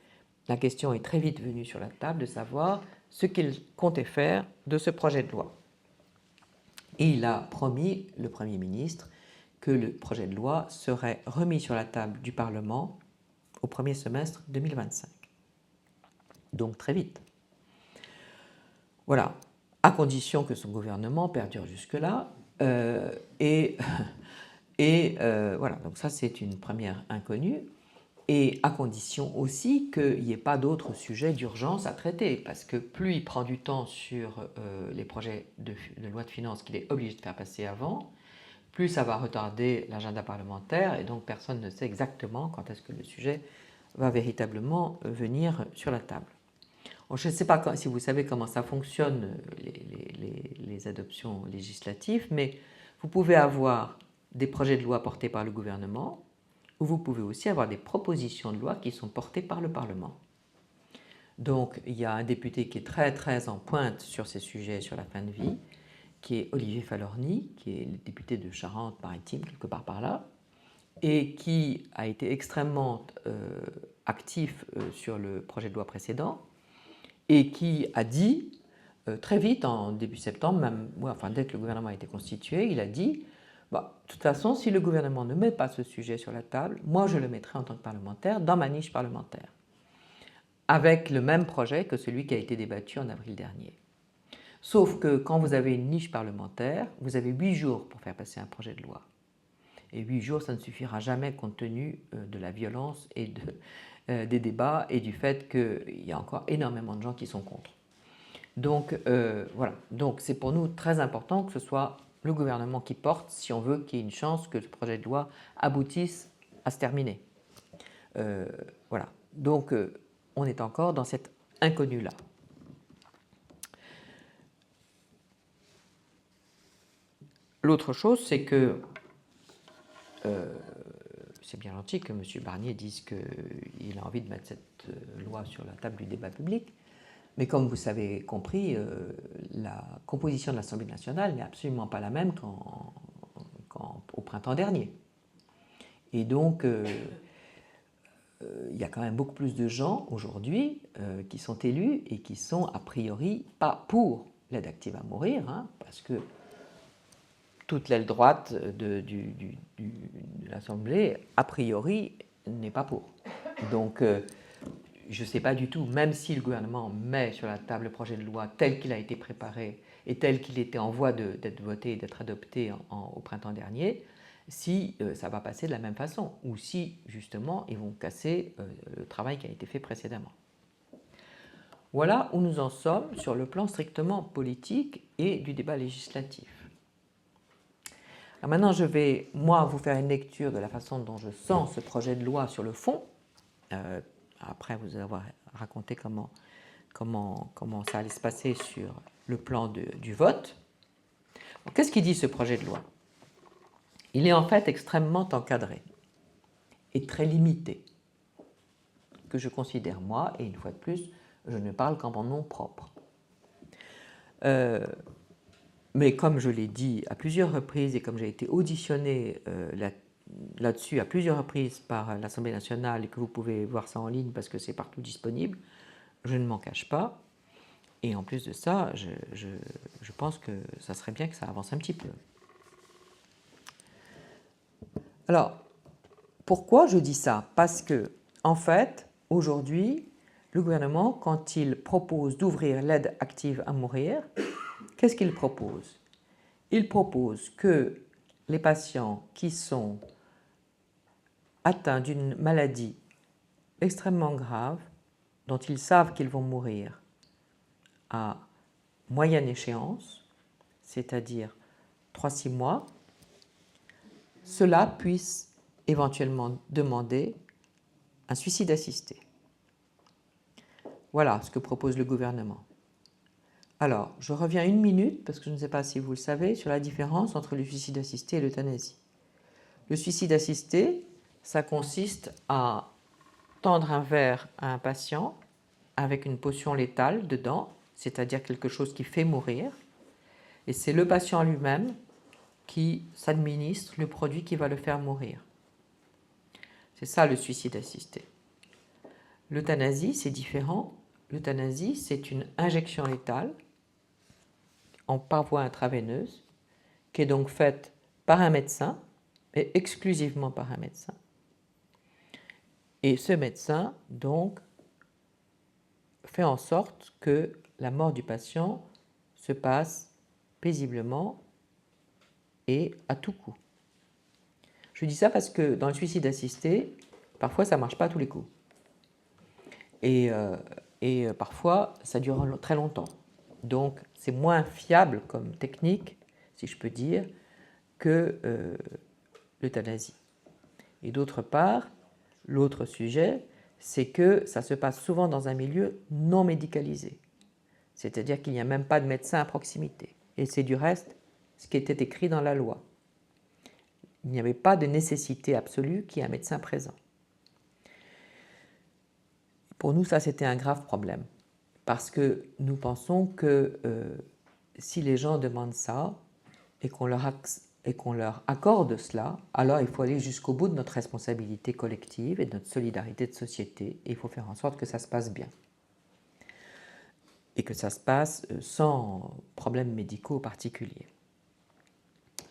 la question est très vite venue sur la table de savoir ce qu'il comptait faire de ce projet de loi. Et il a promis, le Premier ministre, que le projet de loi serait remis sur la table du Parlement au premier semestre 2025. Donc très vite. Voilà, à condition que son gouvernement perdure jusque-là. Et voilà, donc ça c'est une première inconnue. Et à condition aussi qu'il n'y ait pas d'autres sujets d'urgence à traiter, parce que plus il prend du temps sur les projets de loi de finances qu'il est obligé de faire passer avant, plus ça va retarder l'agenda parlementaire, et donc personne ne sait exactement quand est-ce que le sujet va véritablement venir sur la table. Bon, je ne sais pas si vous savez comment ça fonctionne, les adoptions législatives, mais vous pouvez avoir des projets de loi portés par le gouvernement, ou vous pouvez aussi avoir des propositions de loi qui sont portées par le Parlement. Donc, il y a un député qui est très, très en pointe sur ces sujets sur la fin de vie, qui est Olivier Falorni, qui est le député de Charente-Maritime, quelque part par là, et qui a été extrêmement actif sur le projet de loi précédent, et qui a dit, très vite, en début septembre, même, enfin, dès que le gouvernement a été constitué, il a dit de toute façon, si le gouvernement ne met pas ce sujet sur la table, moi je le mettrai en tant que parlementaire dans ma niche parlementaire, avec le même projet que celui qui a été débattu en avril dernier. Sauf que quand vous avez une niche parlementaire, vous avez 8 jours pour faire passer un projet de loi. Et 8 jours, ça ne suffira jamais compte tenu de la violence et des débats et du fait qu'il y a encore énormément de gens qui sont contre. Donc voilà, donc c'est pour nous très important que ce soit le gouvernement qui porte si on veut qu'il y ait une chance que ce projet de loi aboutisse à se terminer. Voilà, donc on est encore dans cette inconnue-là. L'autre chose, c'est que c'est bien gentil que M. Barnier dise qu'il a envie de mettre cette loi sur la table du débat public, mais comme vous avez compris, la composition de l'Assemblée nationale n'est absolument pas la même qu'au printemps dernier. Et donc, il y a quand même beaucoup plus de gens aujourd'hui qui sont élus et qui sont a priori pas pour l'aide active à mourir, parce que toute l'aile droite de l'Assemblée, a priori, n'est pas pour. Donc, je ne sais pas du tout, même si le gouvernement met sur la table le projet de loi tel qu'il a été préparé et tel qu'il était en voie d'être voté et d'être adopté au printemps dernier, si ça va passer de la même façon, ou si, justement, ils vont casser le travail qui a été fait précédemment. Voilà où nous en sommes sur le plan strictement politique et du débat législatif. Alors maintenant, je vais, moi, vous faire une lecture de la façon dont je sens ce projet de loi sur le fond. Après vous avoir raconté comment ça allait se passer sur le plan du vote. Qu'est-ce qu'il dit ce projet de loi? il est en fait extrêmement encadré et très limité, que je considère moi, et une fois de plus, je ne parle qu'en mon nom propre. Mais comme je l'ai dit à plusieurs reprises et comme j'ai été auditionné là-dessus à plusieurs reprises par l'Assemblée nationale et que vous pouvez voir ça en ligne parce que c'est partout disponible, je ne m'en cache pas. Et en plus de ça, je pense que ça serait bien que ça avance un petit peu. Alors, pourquoi je dis ça? Parce que, en fait, aujourd'hui, le gouvernement, quand il propose d'ouvrir l'aide active à mourir, qu'est-ce qu'il propose? Il propose que les patients qui sont atteints d'une maladie extrêmement grave, dont ils savent qu'ils vont mourir à moyenne échéance, c'est-à-dire 3-6 mois, cela puisse éventuellement demander un suicide assisté. Voilà ce que propose le gouvernement. Alors, je reviens une minute, parce que je ne sais pas si vous le savez, sur la différence entre le suicide assisté et l'euthanasie. Le suicide assisté, ça consiste à tendre un verre à un patient avec une potion létale dedans, c'est-à-dire quelque chose qui fait mourir, et c'est le patient lui-même qui s'administre le produit qui va le faire mourir. C'est ça le suicide assisté. L'euthanasie, c'est différent. L'euthanasie, c'est une injection létale en par voie intraveineuse, qui est donc faite par un médecin, et exclusivement par un médecin. Et ce médecin, donc, fait en sorte que la mort du patient se passe paisiblement et à tout coup. Je dis ça parce que dans le suicide assisté, parfois ça ne marche pas à tous les coups. Et parfois ça dure très longtemps. Donc c'est moins fiable comme technique, si je peux dire, que l'euthanasie. Et d'autre part, l'autre sujet, c'est que ça se passe souvent dans un milieu non médicalisé. C'est-à-dire qu'il n'y a même pas de médecin à proximité. Et c'est du reste ce qui était écrit dans la loi. Il n'y avait pas de nécessité absolue qu'il y ait un médecin présent. Pour nous, ça, c'était un grave problème. Parce que nous pensons que si les gens demandent ça et qu'on leur accorde cela, alors il faut aller jusqu'au bout de notre responsabilité collective et de notre solidarité de société, et il faut faire en sorte que ça se passe bien. Et que ça se passe sans problèmes médicaux particuliers.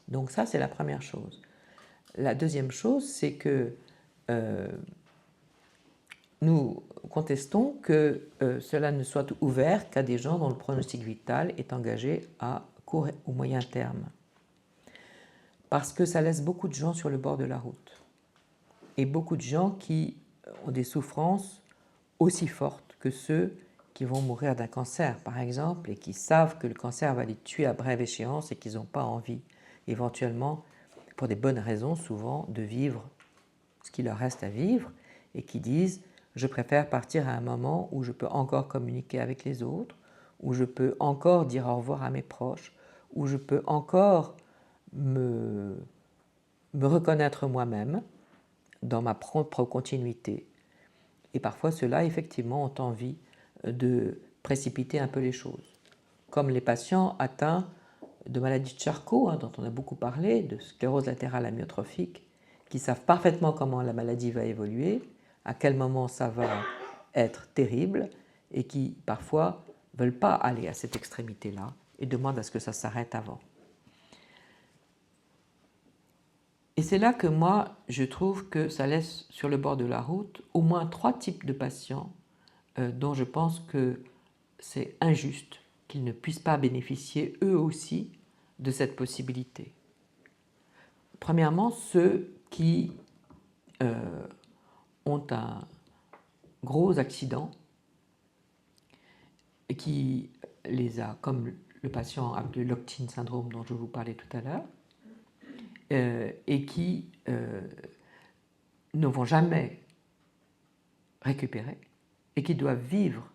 Donc ça, c'est la première chose. La deuxième chose, c'est que nous contestons que cela ne soit ouvert qu'à des gens dont le pronostic vital est engagé à court ou moyen terme. Parce que ça laisse beaucoup de gens sur le bord de la route. Et beaucoup de gens qui ont des souffrances aussi fortes que ceux qui vont mourir d'un cancer, par exemple, et qui savent que le cancer va les tuer à brève échéance et qu'ils n'ont pas envie, éventuellement, pour des bonnes raisons souvent, de vivre ce qu'il leur reste à vivre, et qui disent « je préfère partir à un moment où je peux encore communiquer avec les autres, où je peux encore dire au revoir à mes proches, où je peux encore me reconnaître moi-même dans ma propre continuité. » Et parfois, ceux-là, effectivement, ont envie de précipiter un peu les choses. Comme les patients atteints de maladie de Charcot, dont on a beaucoup parlé, de sclérose latérale amyotrophique, qui savent parfaitement comment la maladie va évoluer, à quel moment ça va être terrible, et qui, parfois, ne veulent pas aller à cette extrémité-là et demandent à ce que ça s'arrête avant. Et c'est là que moi, je trouve que ça laisse sur le bord de la route au moins 3 types de patients dont je pense que c'est injuste qu'ils ne puissent pas bénéficier eux aussi de cette possibilité. Premièrement, ceux qui ont un gros accident et qui les a, comme le patient avec le Lockton syndrome dont je vous parlais tout à l'heure, et qui ne vont jamais récupérer et qui doivent vivre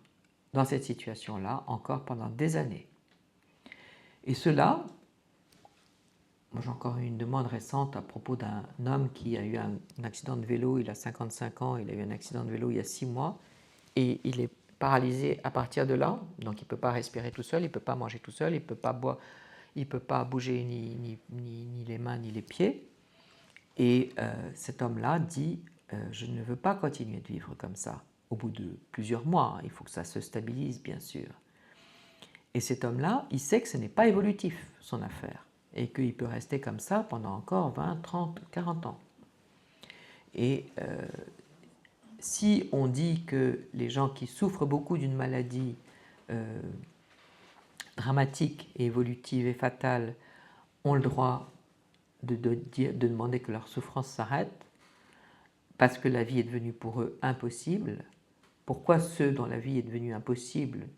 dans cette situation-là encore pendant des années. Et ceux-là, J'ai encore eu une demande récente à propos d'un homme qui a eu un accident de vélo, il a 55 ans, il a eu un accident de vélo il y a 6 mois, et il est paralysé à partir de là, donc il ne peut pas respirer tout seul, il ne peut pas manger tout seul, il ne peut pas boire, il peut pas bouger ni les mains ni les pieds. Et cet homme-là dit je ne veux pas continuer de vivre comme ça. Au bout de plusieurs mois, hein, il faut que ça se stabilise, bien sûr. Et cet homme-là, il sait que ce n'est pas évolutif, son affaire, et qu'il peut rester comme ça pendant encore 20, 30, 40 ans. Et si on dit que les gens qui souffrent beaucoup d'une maladie dramatique et évolutive et fatale ont le droit de demander que leur souffrance s'arrête, parce que la vie est devenue pour eux impossible, pourquoi ceux dont la vie est devenue impossible,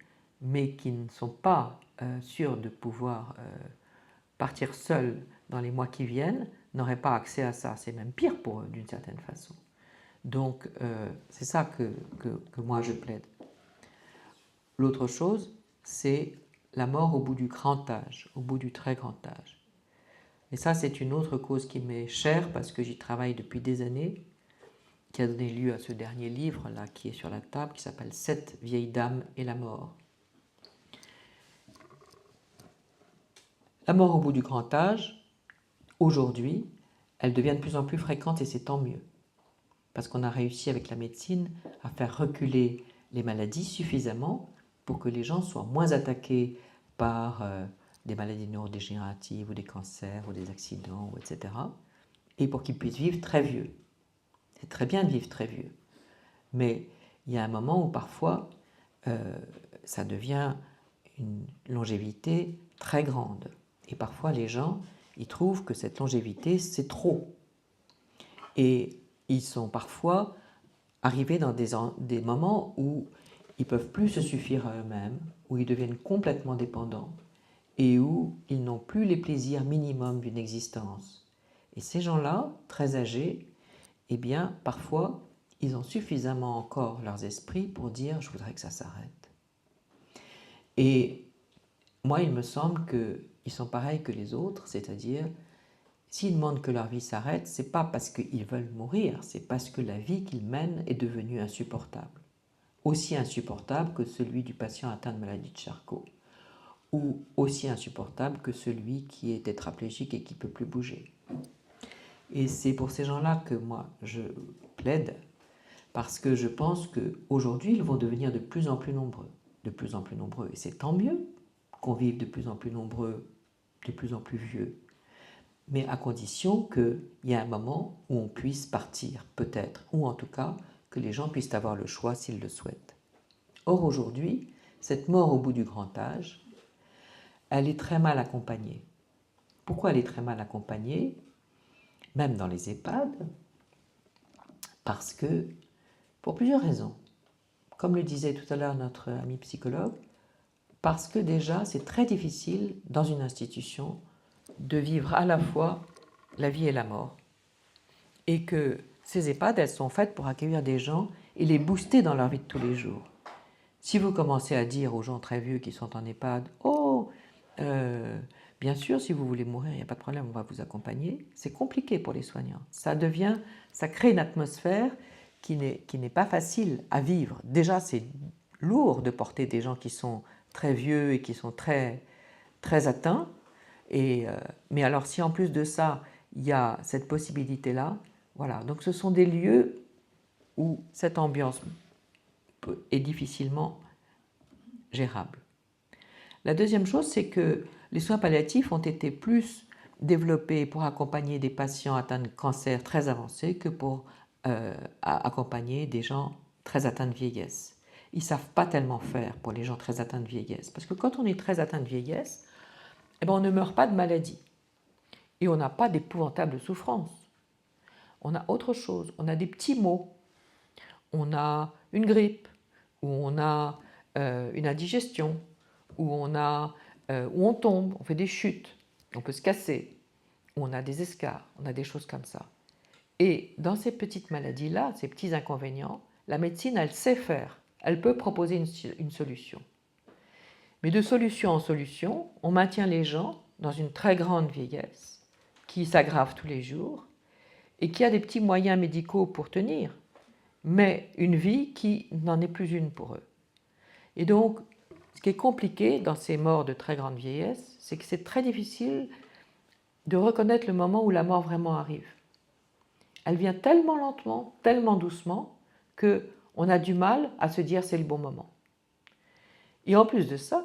mais qui ne sont pas sûrs de pouvoir partir seuls dans les mois qui viennent, n'auraient pas accès à ça? C'est même pire pour eux, d'une certaine façon. Donc, c'est ça que moi je plaide. L'autre chose, c'est la mort au bout du grand âge, au bout du très grand âge. Et ça, c'est une autre cause qui m'est chère parce que j'y travaille depuis des années, qui a donné lieu à ce dernier livre là qui est sur la table, qui s'appelle « 7 vieilles dames et la mort ». La mort au bout du grand âge, aujourd'hui, elle devient de plus en plus fréquente et c'est tant mieux. Parce qu'on a réussi avec la médecine à faire reculer les maladies suffisamment pour que les gens soient moins attaqués par des maladies neurodégénératives ou des cancers ou des accidents, etc. Et pour qu'ils puissent vivre très vieux. C'est très bien de vivre très vieux. Mais il y a un moment où parfois ça devient une longévité très grande. Et parfois les gens, ils trouvent que cette longévité, c'est trop. Et ils sont parfois arrivés dans des moments où ils ne peuvent plus se suffire à eux-mêmes, où ils deviennent complètement dépendants et où ils n'ont plus les plaisirs minimums d'une existence. Et ces gens-là, très âgés, eh bien, parfois, ils ont suffisamment encore leurs esprits pour dire « je voudrais que ça s'arrête ». Et moi, il me semble qu'ils sont pareils que les autres, c'est-à-dire, s'ils demandent que leur vie s'arrête, ce n'est pas parce qu'ils veulent mourir, c'est parce que la vie qu'ils mènent est devenue insupportable. Aussi insupportable que celui du patient atteint de maladie de Charcot, ou aussi insupportable que celui qui est tétraplégique et qui ne peut plus bouger. Et c'est pour ces gens-là que moi, je plaide, parce que je pense qu'aujourd'hui, ils vont devenir de plus en plus nombreux. De plus en plus nombreux. Et c'est tant mieux qu'on vive de plus en plus nombreux, de plus en plus vieux. Mais à condition qu'il y ait un moment où on puisse partir, peut-être, ou en tout cas, que les gens puissent avoir le choix s'ils le souhaitent. Or, aujourd'hui, cette mort au bout du grand âge, elle est très mal accompagnée. Pourquoi elle est très mal accompagnée? Même dans les EHPAD, parce que, pour plusieurs raisons. Comme le disait tout à l'heure notre ami psychologue, parce que déjà c'est très difficile dans une institution de vivre à la fois la vie et la mort. Et que ces EHPAD, elles sont faites pour accueillir des gens et les booster dans leur vie de tous les jours. Si vous commencez à dire aux gens très vieux qui sont en EHPAD « Oh, bien sûr, si vous voulez mourir, il n'y a pas de problème, on va vous accompagner », c'est compliqué pour les soignants. Ça crée une atmosphère qui n'est pas facile à vivre. Déjà, c'est lourd de porter des gens qui sont très vieux et qui sont très, très atteints. Mais alors, si en plus de ça, il y a cette possibilité-là, voilà. Donc, ce sont des lieux où cette ambiance est difficilement gérable. La deuxième chose, c'est que les soins palliatifs ont été plus développés pour accompagner des patients atteints de cancer très avancés que pour accompagner des gens très atteints de vieillesse. Ils ne savent pas tellement faire pour les gens très atteints de vieillesse. Parce que quand on est très atteint de vieillesse, eh bien, on ne meurt pas de maladie. Et on n'a pas d'épouvantables souffrances. On a autre chose. On a des petits maux. On a une grippe, ou on a une indigestion, où on tombe, on fait des chutes, on peut se casser, où on a des escarres, on a des choses comme ça. Et dans ces petites maladies-là, ces petits inconvénients, la médecine, elle sait faire, elle peut proposer une solution. Mais de solution en solution, on maintient les gens dans une très grande vieillesse qui s'aggrave tous les jours et qui a des petits moyens médicaux pour tenir, mais une vie qui n'en est plus une pour eux. Et donc, ce qui est compliqué dans ces morts de très grande vieillesse, c'est que c'est très difficile de reconnaître le moment où la mort vraiment arrive. Elle vient tellement lentement, tellement doucement, qu'on a du mal à se dire c'est le bon moment. Et en plus de ça,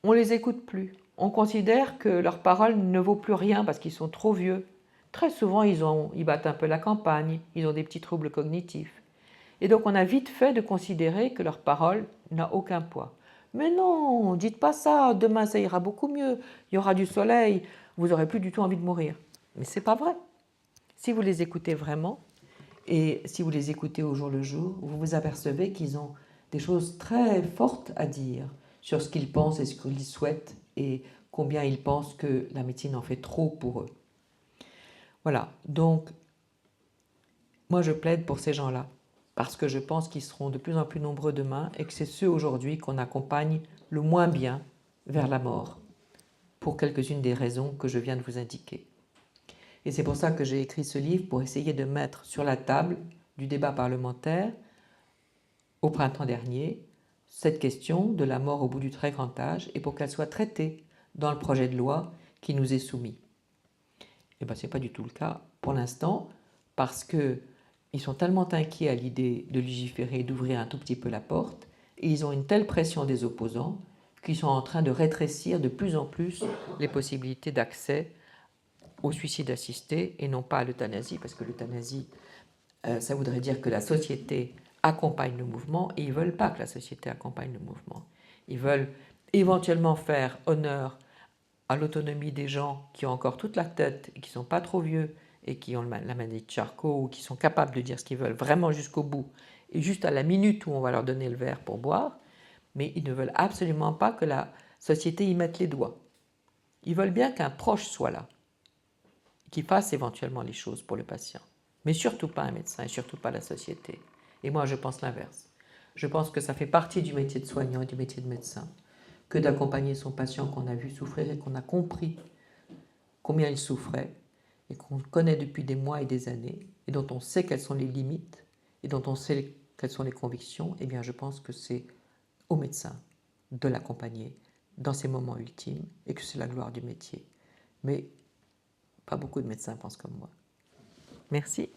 on ne les écoute plus. On considère que leur parole ne vaut plus rien parce qu'ils sont trop vieux. Très souvent, ils battent un peu la campagne, ils ont des petits troubles cognitifs. Et donc, on a vite fait de considérer que leur parole n'a aucun poids. Mais non, dites pas ça, demain ça ira beaucoup mieux, il y aura du soleil, vous n'aurez plus du tout envie de mourir. Mais ce n'est pas vrai. Si vous les écoutez vraiment, et si vous les écoutez au jour le jour, vous vous apercevez qu'ils ont des choses très fortes à dire sur ce qu'ils pensent et ce qu'ils souhaitent et combien ils pensent que la médecine en fait trop pour eux. Voilà, donc moi je plaide pour ces gens-là parce que je pense qu'ils seront de plus en plus nombreux demain et que c'est ceux aujourd'hui qu'on accompagne le moins bien vers la mort pour quelques-unes des raisons que je viens de vous indiquer. Et c'est pour ça que j'ai écrit ce livre, pour essayer de mettre sur la table du débat parlementaire au printemps dernier cette question de la mort au bout du très grand âge et pour qu'elle soit traitée dans le projet de loi qui nous est soumis. Et bien, ce n'est pas du tout le cas pour l'instant, parce qu'ils sont tellement inquiets à l'idée de légiférer et d'ouvrir un tout petit peu la porte, et ils ont une telle pression des opposants qu'ils sont en train de rétrécir de plus en plus les possibilités d'accès au suicide assisté et non pas à l'euthanasie, parce que l'euthanasie, ça voudrait dire que la société accompagne le mouvement, et ils ne veulent pas que la société accompagne le mouvement. Ils veulent éventuellement faire honneur à l'autonomie des gens qui ont encore toute la tête et qui ne sont pas trop vieux et qui ont la maladie de Charcot ou qui sont capables de dire ce qu'ils veulent vraiment jusqu'au bout et juste à la minute où on va leur donner le verre pour boire, mais ils ne veulent absolument pas que la société y mette les doigts. Ils veulent bien qu'un proche soit là, qui fasse éventuellement les choses pour le patient, mais surtout pas un médecin et surtout pas la société. Et moi, je pense l'inverse. Je pense que ça fait partie du métier de soignant et du métier de médecin que d'accompagner son patient qu'on a vu souffrir et qu'on a compris combien il souffrait et qu'on connaît depuis des mois et des années et dont on sait quelles sont les limites et dont on sait quelles sont les convictions. Eh bien, je pense que c'est au médecin de l'accompagner dans ces moments ultimes et que c'est la gloire du métier. Mais pas beaucoup de médecins pensent comme moi. Merci.